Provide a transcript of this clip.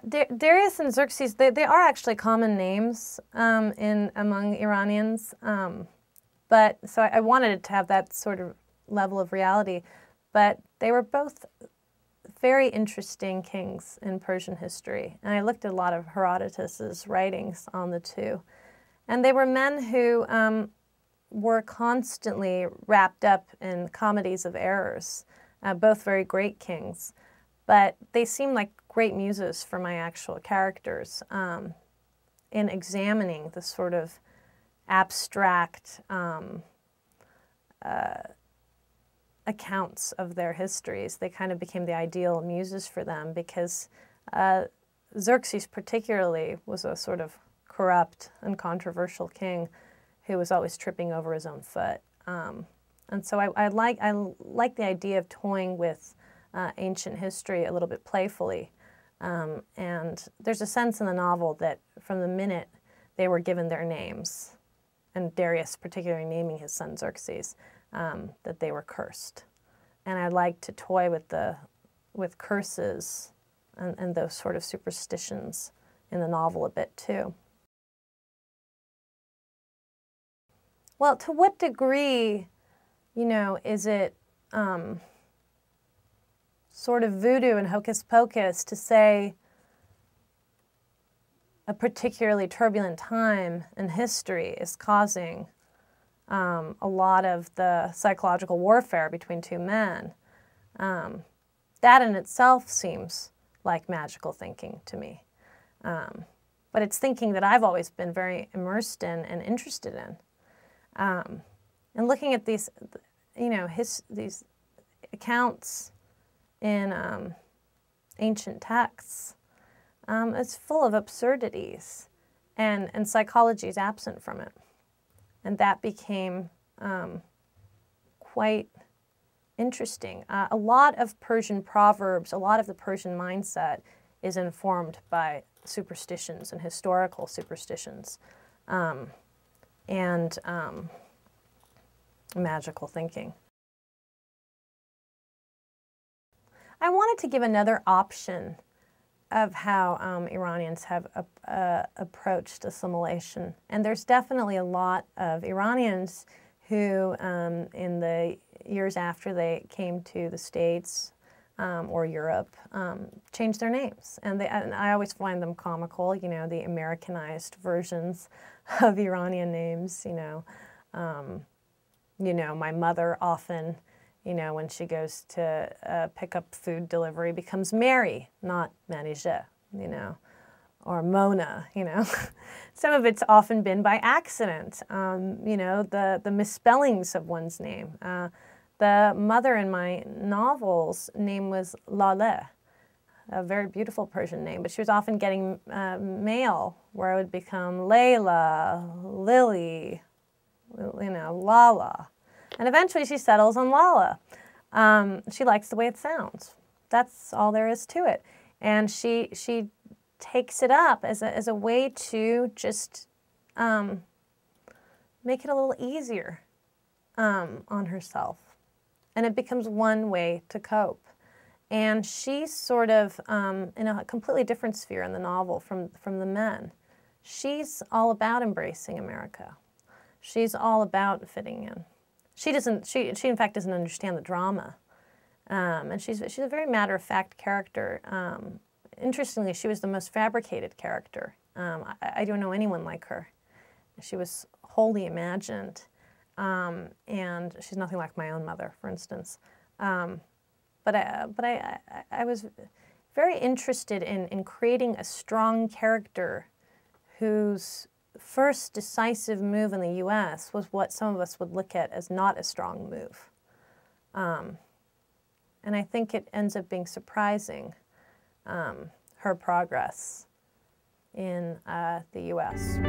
Darius and Xerxes, they are actually common names among Iranians, but so I wanted it to have that sort of level of reality. But they were both very interesting kings in Persian history, and I looked at a lot of Herodotus's writings on the two, and they were men who were constantly wrapped up in comedies of errors, both very great kings, but they seemed like great muses for my actual characters in examining the sort of abstract accounts of their histories. They kind of became the ideal muses for them because Xerxes particularly was a sort of corrupt and controversial king who was always tripping over his own foot. And so I like the idea of toying with ancient history a little bit playfully. And there's a sense in the novel that from the minute they were given their names, and Darius particularly naming his son Xerxes, that they were cursed. And I like to toy with curses and those sort of superstitions in the novel a bit too. Well, to what degree, you know, is it sort of voodoo and hocus pocus to say a particularly turbulent time in history is causing a lot of the psychological warfare between two men? That in itself seems like magical thinking to me. But it's thinking that I've always been very immersed in and interested in. And looking at these, you know, these accounts in ancient texts, it's full of absurdities, and psychology is absent from it. And that became quite interesting. A lot of Persian proverbs, a lot of the Persian mindset is informed by superstitions and historical superstitions and magical thinking. I wanted to give another option of how Iranians have approached assimilation. And there's definitely a lot of Iranians who, in the years after they came to the States or Europe, changed their names. And I always find them comical, you know, the Americanized versions of Iranian names, you know. My mother often, you know, when she goes to pick up food delivery, becomes Mary, not Manije, you know, or Mona, you know. Some of it's often been by accident, you know, the misspellings of one's name. The mother in my novel's name was Lale, a very beautiful Persian name, but she was often getting mail where it would become Layla, Lily, you know, Lala. And eventually she settles on Lala. She likes the way it sounds. That's all there is to it. And she takes it up as a way to just make it a little easier on herself. And it becomes one way to cope. And she's sort of in a completely different sphere in the novel from the men. She's all about embracing America. She's all about fitting in. She in fact doesn't understand the drama. And she's a very matter-of-fact character. Interestingly, she was the most fabricated character. I don't know anyone like her. She was wholly imagined. And she's nothing like my own mother, for instance. But I was very interested in creating a strong character whose first decisive move in the U.S. was what some of us would look at as not a strong move. And I think it ends up being surprising, her progress in the U.S.